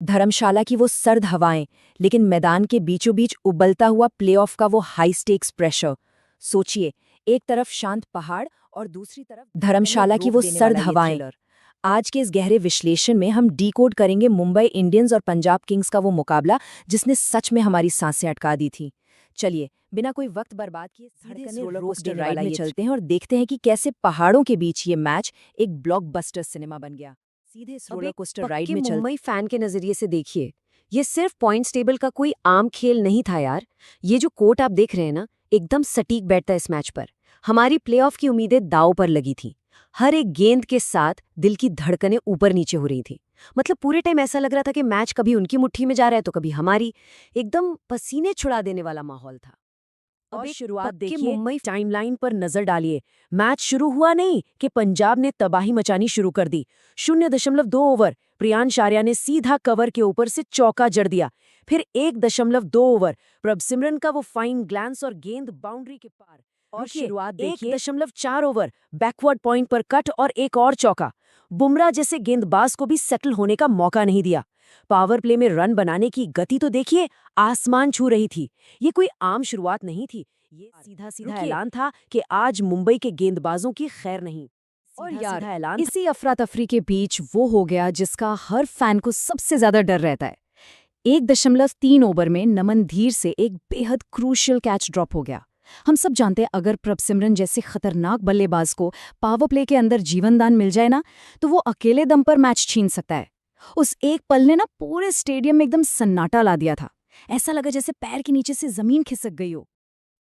धर्मशाला की वो सर्द हवाएं, लेकिन मैदान के बीचों बीच उबलता हुआ प्लेऑफ का वो हाई स्टेक्स प्रेशर। सोचिए, एक तरफ शांत पहाड़ और दूसरी तरफ धर्मशाला की वो सर्द हवाएं। आज के इस गहरे विश्लेषण में हम डीकोड करेंगे मुंबई इंडियंस और पंजाब किंग्स का वो मुकाबला जिसने सच में हमारी सांसें अटका दी थी। चलिए, बिना कोई वक्त बर्बाद किए सीधे रोलर कोस्टर राइड में चलते हैं और देखते हैं कि कैसे पहाड़ों के बीच ये मैच एक ब्लॉकबस्टर सिनेमा बन गया। सीधे इस रोलर कोस्टर राइड में मुंबई फैन के नजरिए से देखिए, ये सिर्फ पॉइंट्स टेबल का कोई आम खेल नहीं था यार। ये जो कोट आप देख रहे हैं ना, एकदम सटीक बैठता है इस मैच पर। हमारी प्लेऑफ की उम्मीदें दांव पर लगी थी। हर एक गेंद के साथ दिल की धड़कनें ऊपर नीचे हो रही थी। मतलब पूरे टाइम ऐसा लग रहा था कि मैच कभी उनकी मुट्ठी में जा रहा है तो कभी हमारी। एकदम पसीने छुड़ा देने वाला माहौल था। और शुरुआत देखिए, देखिए, मुंबई टाइमलाइन पर नजर डालिए। मैच शुरू हुआ नहीं कि पंजाब ने तबाही मचानी शुरू कर दी। 0.2 ओवर प्रियांश आर्या ने सीधा कवर के ऊपर से चौका जड़ दिया। फिर 1.2 ओवर प्रभसिमरन का वो फाइन ग्लैंस और गेंद बाउंड्री के पार। और शुरुआत देखिए, 1.4 ओवर बैकवर्ड पॉइंट पर कट और एक और चौका। बुमराह जैसे गेंदबाज को भी सेटल होने का मौका नहीं दिया। पावर प्ले में रन बनाने की गति तो देखिए, आसमान छू रही थी। ये कोई आम शुरुआत नहीं थी, ये सीधा सीधा ऐलान था कि आज मुंबई के गेंदबाजों की खैर नहीं। और सीधा यार, सीधा ऐलान इसी अफरा तफरी के बीच वो हो गया जिसका हर फैन को सबसे ज्यादा डर रहता है। 1.3 ओवर में नमन धीर से एक बेहद क्रूशियल कैच ड्रॉप हो गया। हम सब जानते हैं, अगर प्रभसिमरन जैसे खतरनाक बल्लेबाज को पावर प्ले के अंदर जीवनदान मिल जाए ना, तो वो अकेले दम पर मैच छीन सकता है। उस एक पल ने ना पूरे स्टेडियम में एकदम सन्नाटा ला दिया था। ऐसा लगा जैसे पैर के नीचे से जमीन खिसक गई हो।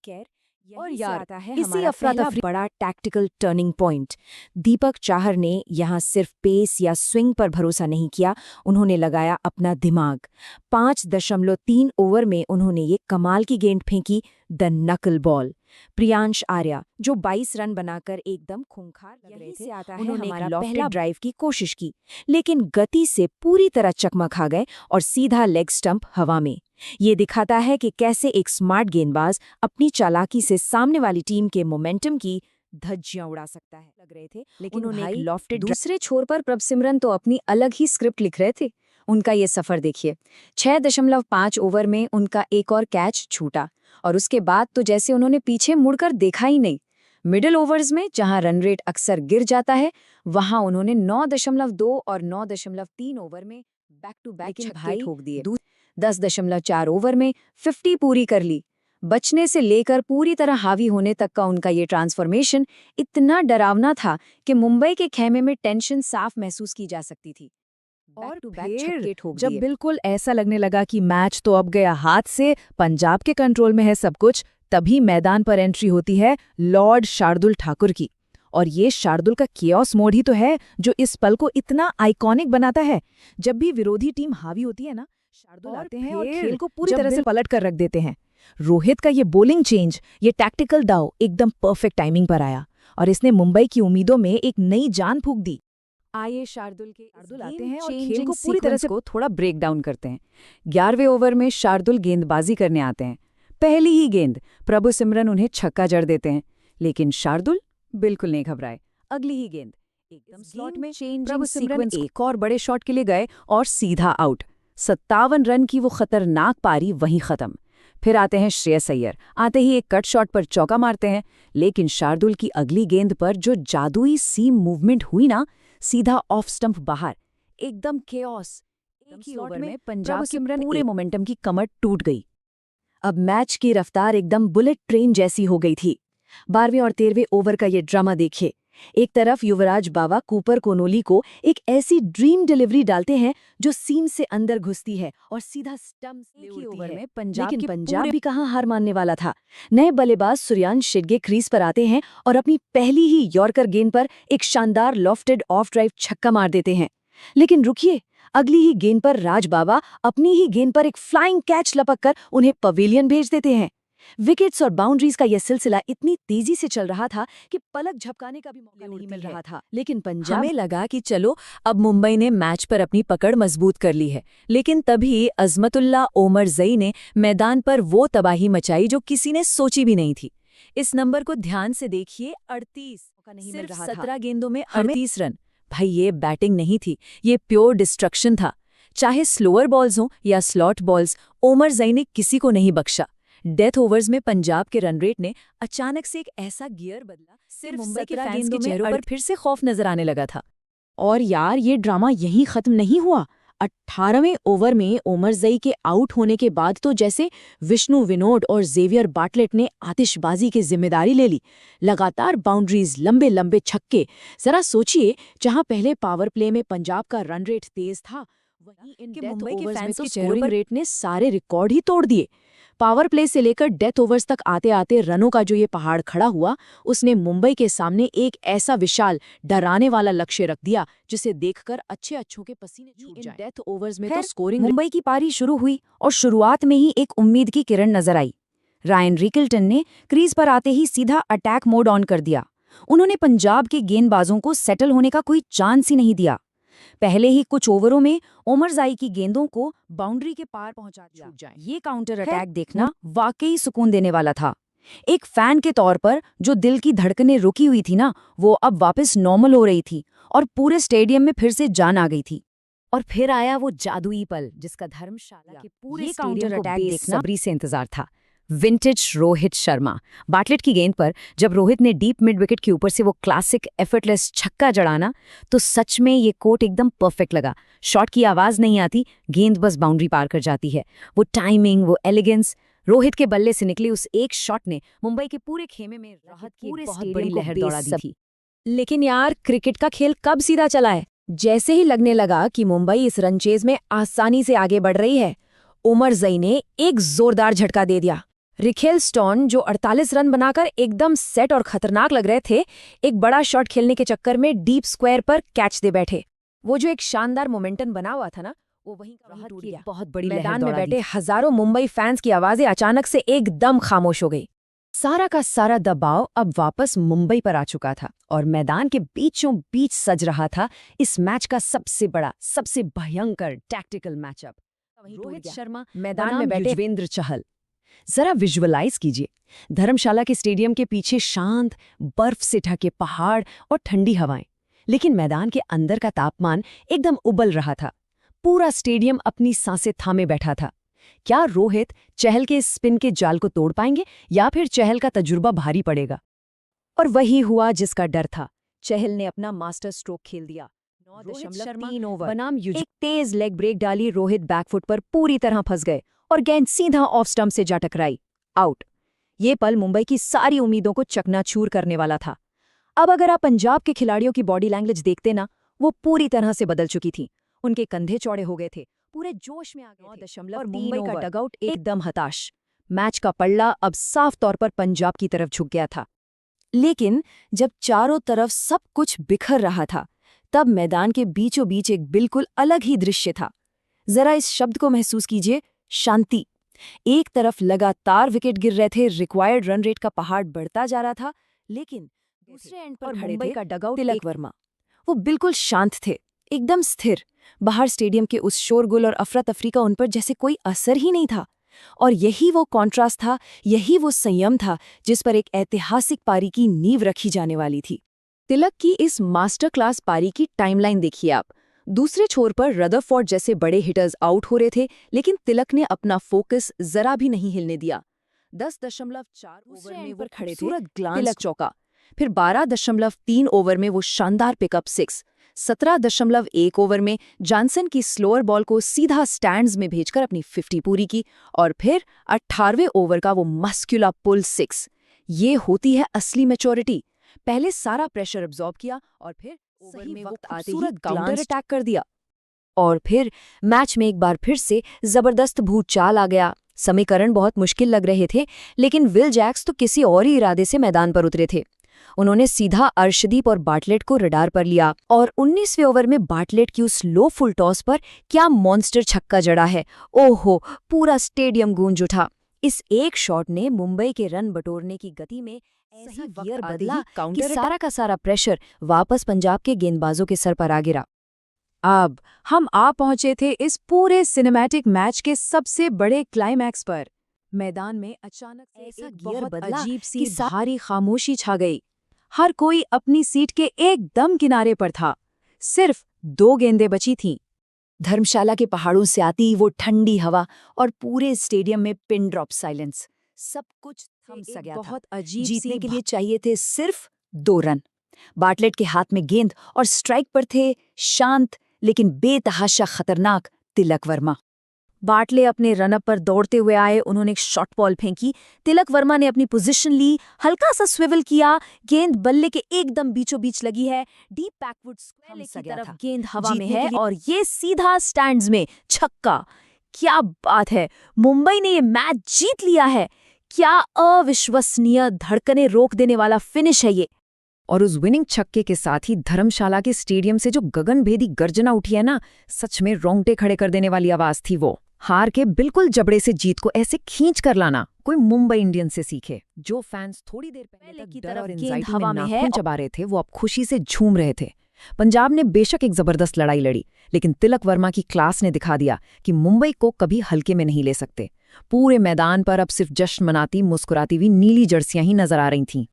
खैर, और यहीं से यार, आता है इसी हमारा अफरा पहला तफरी बड़ा tactical turning point. Deepak Chahar ने यहाँ सिर्फ पेस या स्विंग पर भरोसा नहीं किया, उन्होंने लगाया अपना दिमाग। 5.3 ओवर में उन्होंने ये कमाल की गेंद फेंकी, द नकल बॉल। प्रियांश आर्या, जो 22 रन बनाकर एकदम खूंखार लग रहे थे, आता है उन्होंने एक लॉफ्टेड ड्राइव की कोशिश की, लेकिन गति से पूरी तरह चकमा खा गए और सीधा लेग स्टंप हवा में। ये दिखाता है कि कैसे एक स्मार्ट गेंदबाज अपनी चालाकी से सामने वाली टीम के मोमेंटम की धज्जियां उड़ा सकता है। लग रहे थे, लेकिन उन्होंने भाई एक लॉफ्टेड दूसरे छोर पर प्रभसिमरन तो अपनी अलग ही स्क्रिप्ट लिख रहे थे। उनका ये सफर देखिए, 6.5 ओवर में उनका एक और कैच छूटा और उसके बाद तो जैसे उन्होंने पीछे मुड़कर देखा ही नहीं। मिडिल ओवर्स में जहां रन रेट अक्सर गिर जाता है, वहां उन्होंने 9.2 और 9.3 ओवर में बैक टू बैक छक्के ठोक दिए। 10.4 ओवर में 50 पूरी कर ली। बचने से लेकर पूरी तरह हावी होने तक का उनका ये ट्रांसफॉर्मेशन इतना डरावना था कि मुंबई के खेमे में टेंशन साफ महसूस की जा सकती थी। और टू बैक फिर छक्के ठोक जब दिए। बिल्कुल ऐसा लगने लगा कि मैच तो अब गया हाथ से, पंजाब के कंट्रोल में है सब कुछ, तभी मैदान पर एंट्री होती है लॉर्ड शार्दुल ठाकुर की। और ये शार्दुल का कियोस मोड ही तो है जो इस पल को इतना आइकॉनिक बनाता है। जब भी विरोधी टीम हावी होती है ना, शार्दुल आते हैं और खेल को पूरी तरह से पलट कर रख देते हैं। रोहित का ये बॉलिंग चेंज, ये टैक्टिकल दाव एकदम परफेक्ट टाइमिंग पर आया और इसने मुंबई की उम्मीदों में एक नई जान फूंक दी। आइए शार्दुल आते हैं और खेल खेल को को पूरी तरह से को थोड़ा ब्रेक डाउन करते हैं। 11वें ओवर में शार्दुल गेंदबाजी करने आते हैं। पहली ही गेंद प्रभसिमरन उन्हें छक्का जड़ देते हैं, लेकिन शार्दुल बिल्कुल नहीं घबराए। अगली ही गेंद एकदम स्लॉट में प्रभसिमरन एक और बड़े शॉट के लिए गए और सीधा आउट। 57 रन की वो खतरनाक पारी वहीं खत्म। फिर आते हैं श्रेयस अय्यर, आते ही एक कट शॉट पर चौका मारते हैं, लेकिन शार्दुल की अगली गेंद पर जो जादुई सीम मूवमेंट हुई ना, सीधा ऑफ स्टंप बाहर, एकदम केओस। एक ही ओवर में पंजाब के पूरे मोमेंटम की कमर टूट गई। अब मैच की रफ्तार एकदम बुलेट ट्रेन जैसी हो गई थी। 12वें और 13वें ओवर का ये ड्रामा देखिए। एक तरफ युवराज बावा कूपर कोनोली को एक ऐसी ड्रीम डिलीवरी डालते हैं जो सीम से अंदर घुसती है और सीधा स्टंप से उड़ती है। लेकिन पंजाब भी कहां हार मानने वाला था। नए बल्लेबाज सूर्यांश शिर्गे क्रीज पर आते हैं और अपनी पहली ही यॉर्कर गेंद पर एक शानदार लॉफ्टेड ऑफ ड्राइव छक्का मार देते हैं। लेकिन रुकिए, अगली ही गेंद पर राज बावा अपनी ही गेंद पर एक फ्लाइंग कैच लपक कर उन्हें पवेलियन भेज देते हैं। विकेट्स और बाउंड्रीज का यह सिलसिला इतनी तेजी से चल रहा था कि पलक झपकाने का भी मौका नहीं मिल रहा था। लेकिन पंजाब हमें लगा कि चलो अब मुंबई ने मैच पर अपनी पकड़ मजबूत कर ली है, लेकिन तभी अजमतुल्ला ओमर जई ने मैदान पर वो तबाही मचाई जो किसी ने सोची भी नहीं थी। इस नंबर को ध्यान से देखिए, 38, सिर्फ 17 गेंदों में 38 रन। भाई ये बैटिंग नहीं थी, ये प्योर डिस्ट्रक्शन था। चाहे स्लोअर बॉल्स हों या स्लॉट बॉल्स, ओमर जई ने किसी को नहीं बख्शा। डेथ ओवर्स में पंजाब के रन रेट ने अचानक से एक ऐसा गियर बदला, सिर्फ मुंबई के फैंस के चेहरों पर फिर से खौफ नजर आने लगा था। और यार ये ड्रामा यहीं खत्म नहीं हुआ। 18वें ओवर में ओमर जई के आउट होने के बाद तो जैसे विष्णु विनोद और जेवियर बाटलेट ने आतिशबाजी की जिम्मेदारी ले ली। लगातार बाउंड्रीज, लंबे लंबे छक्के। जरा सोचिए, जहां पहले पावर प्ले में पंजाब का रन रेट तेज था, वहीं इन डेथ मुंबई के ओवर्स में फैंस तो के चेहरों स्कोरिंग पर रेट ने सारे रिकॉर्ड ही तोड़ दिए। पावर प्ले से लेकर डेथ ओवर्स तक आते आते रनों का जो ये पहाड़ खड़ा हुआ, उसने मुंबई के सामने एक ऐसा विशाल, डराने वाला लक्ष्य रख दिया जिसे देखकर अच्छों के पसीने छूट जाएं। डेथ ओवर्स में तो खैर, स्कोरिंग मुंबई की पारी शुरू हुई और शुरुआत में ही एक उम्मीद की किरण नजर आई। रायन रिकल्टन ने क्रीज पर आते ही सीधा अटैक मोड ऑन कर दिया। उन्होंने पंजाब के गेंदबाजों को सेटल होने का कोई चांस ही नहीं दिया। पहले ही कुछ ओवरों में ओमर जाई की गेंदों को बाउंड्री के पार पहुंचा दिया। ये काउंटर अटैक देखना वाकई सुकून देने वाला था। एक फैन के तौर पर जो दिल की धड़कनें रुकी हुई थी ना, वो अब वापस नॉर्मल हो रही थी और पूरे स्टेडियम में फिर से जान आ गई थी। और फिर आया वो जादुई पल जिसका धर्मशाला के पूरे काउंटर अटैक देखना बेसब्री से इंतजार था। विंटेज रोहित शर्मा। बाटलेट की गेंद पर जब रोहित ने डीप मिड विकेट के ऊपर से वो क्लासिक एफर्टलेस छक्का जड़ाना, तो सच में ये कोट एकदम परफेक्ट लगा। शॉट की आवाज नहीं आती, गेंद बस बाउंड्री पार कर जाती है। वो टाइमिंग, वो एलिगेंस, रोहित के बल्ले से निकली उस एक शॉट ने मुंबई के पूरे खेमे में राहत की बहुत बड़ी लहर दौड़ा दी थी। लेकिन यार, क्रिकेट का खेल कब सीधा चला है? जैसे ही लगने लगा कि मुंबई इस रनचेज में आसानी से आगे बढ़ रही है, ओमर जई ने एक जोरदार झटका दे दिया। रिखेल स्टोन, जो 48 रन बनाकर एकदम सेट और खतरनाक लग रहे थे, एक बड़ा शॉट खेलने के चक्कर में डीप स्क्वायर पर कैच दे बैठे। वो जो एक शानदार मोमेंटम बना हुआ था ना, वो वहीं टूट गया। बहुत बड़ी मैदान में बैठे हजारों मुंबई फैंस की आवाजें अचानक से एकदम खामोश हो गई। सारा का सारा दबाव अब वापस मुंबई पर आ चुका था और मैदान के बीचों बीच सज रहा था इस मैच का सबसे बड़ा, सबसे भयंकर टैक्टिकल मैचअप। रोहित शर्मा मैदान में बैठे युजवेंद्र चहल। जरा विजुअलाइज कीजिए, धर्मशाला के स्टेडियम के पीछे शांत, बर्फ से ढके पहाड़ और ठंडी हवाएं, लेकिन मैदान के अंदर का तापमान एकदम उबल रहा था। पूरा स्टेडियम अपनी सांसें थामे बैठा था। क्या रोहित चहल के स्पिन के जाल को तोड़ पाएंगे या फिर चहल का तजुर्बा भारी पड़ेगा? और वही हुआ जिसका डर था। चहल ने अपना मास्टर स्ट्रोक खेल दिया। 9.3 ओवर बनाम एक तेज लेग ब्रेक डाली। रोहित बैकफुट पर पूरी तरह फंस गए और गेंद सीधा ऑफ स्टंप से जा टकराई। आउट। ये पल मुंबई की सारी उम्मीदों को चकनाचूर करने वाला था। अब अगर आप पंजाब के खिलाड़ियों की बॉडी लैंग्वेज देखते ना, वो पूरी तरह से बदल चुकी थी। उनके कंधे चौड़े हो गए थे, पूरे जोश में आ गए थे और मुंबई का डगआउट एकदम हताश। मैच का पल्ला अब साफ तौर पर पंजाब की तरफ झुक गया था। लेकिन जब चारों तरफ सब कुछ बिखर रहा था, तब मैदान के बीचों बीच एक बिल्कुल अलग ही दृश्य था। जरा इस शब्द को महसूस कीजिए, शांति। एक तरफ लगातार विकेट गिर रहे थे, रिक्वायर्ड रन रेट का पहाड़ बढ़ता जा रहा था, लेकिन दूसरे एंड पर खड़े थे का डगआउट तिलक वर्मा। वो बिल्कुल शांत थे, एकदम स्थिर। बाहर स्टेडियम के उस शोरगुल और अफरा तफरी का उन पर जैसे कोई असर ही नहीं था। और यही वो कॉन्ट्रास्ट था, यही वो संयम था जिस पर एक ऐतिहासिक पारी की नींव रखी जाने वाली थी। तिलक की इस मास्टर क्लास पारी की टाइमलाइन देखिए आप। दूसरे छोर पर रदरफोर्ड जैसे बड़े हिटर्स आउट हो रहे थे, लेकिन तिलक ने अपना फोकस जरा भी नहीं हिलने दिया। 10.4 ओवर में वो खड़े थे, तिलक चौका। फिर 12.3 ओवर में वो शानदार पिकअप 6। 17.1 ओवर में जॉनसन की स्लोअर बॉल को सीधा स्टैंड्स में भेजकर अपनी 50 पूरी की। और फिर 18वें ओवर का वो मस्कुलर पुल 6। ये होती है असली मैच्योरिटी। पहले सारा प्रेशर अब्सॉर्ब किया और फिर सही वक्त आते ही काउंटर अटैक कर दिया। और फिर मैच में एक बार फिर से जबरदस्त भूचाल आ गया। समीकरण बहुत मुश्किल लग रहे थे, लेकिन विल जैक्स तो किसी और ही इरादे से मैदान पर उतरे थे। उन्होंने सीधा अर्शदीप और बाटलेट को रडार पर लिया और 19वें ओवर में बाटलेट की उस लो फुल टॉस पर क्या मॉन्स्टर छक्का जड़ा है। ओहो, पूरा स्टेडियम गूंज उठा। इस एक शॉट ने मुंबई के रन बटोरने की गति में ऐसा गियर बदला कि सारा का सारा प्रेशर वापस पंजाब के गेंदबाजों के सर पर आ गिरा। अब हम आ पहुंचे थे इस पूरे सिनेमैटिक मैच के सबसे बड़े क्लाइमैक्स पर। मैदान में अचानक से एक बहुत अजीब सी भारी खामोशी छा गई। हर कोई अपनी सीट के एकदम किनारे पर था। सिर्फ 2 गेंदें बची थीं। धर्मशाला के पहाड़ों से आती वो ठंडी हवा और पूरे स्टेडियम में पिन ड्रॉप साइलेंस, सब कुछ थम सा गया था। बहुत अजीब जीतने के लिए चाहिए थे सिर्फ 2 रन। बार्टलेट के हाथ में गेंद और स्ट्राइक पर थे शांत लेकिन बेतहाशा खतरनाक तिलक वर्मा। बार्टले अपने रनअप पर दौड़ते हुए आए, उन्होंने एक शॉर्ट बॉल फेंकी। तिलक वर्मा ने अपनी पोजीशन ली, हल्का सा स्विवल किया, गेंद बल्ले के एकदम बीचों बीच लगी है, डीप बैकवुड स्क्वायर की तरफ गेंद हवा में है और ये सीधा स्टैंड्स में छक्का। क्या बात है, मुंबई ने ये मैच जीत लिया है। क्या अविश्वसनीय, धड़कने रोक देने वाला फिनिश है ये। और उस विनिंग छक्के के साथ ही धर्मशाला के स्टेडियम से जो गगनभेदी गर्जना उठी है ना, सच में रोंगटे खड़े कर देने वाली आवाज थी वो। हार के बिल्कुल जबड़े से जीत को ऐसे खींच कर लाना कोई मुंबई इंडियंस से सीखे। जो फैंस थोड़ी देर पहले की डर तरफ और गेंद एंजाइटी हवा में में है नाखून चबा रहे थे, वो अब खुशी से झूम रहे थे। पंजाब ने बेशक एक जबरदस्त लड़ाई लड़ी, लेकिन तिलक वर्मा की क्लास ने दिखा दिया कि मुंबई को कभी हल्के में नहीं ले सकते। पूरे मैदान पर अब सिर्फ जश्न मनाती, मुस्कुराती हुई नीली जर्सियां ही नजर आ रही थीं।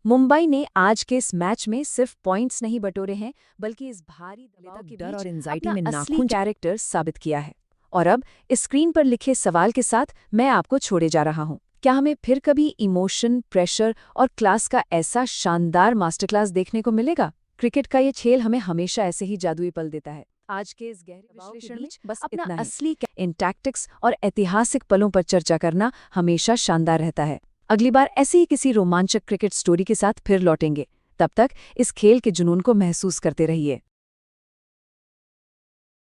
मुंबई ने आज के इस मैच में सिर्फ पॉइंट्स नहीं बटोरे हैं, बल्कि इस भारी दबाव के डर और बीच एंजाइटी अपना में असली नाखून कैरेक्टर साबित किया है। और अब इस स्क्रीन पर लिखे सवाल के साथ मैं आपको छोड़े जा रहा हूं। क्या हमें फिर कभी इमोशन, प्रेशर और क्लास का ऐसा शानदार मास्टर क्लास देखने को मिलेगा? क्रिकेट का ये खेल हमें हमेशा ऐसे ही जादुई पल देता है। आज के इस गहरे विश्लेषण में बस अपना असली इन टैक्टिक्स और ऐतिहासिक पलों पर चर्चा करना हमेशा शानदार रहता है। अगली बार ऐसे ही किसी रोमांचक क्रिकेट स्टोरी के साथ फिर लौटेंगे। तब तक इस खेल के जुनून को महसूस करते रहिए।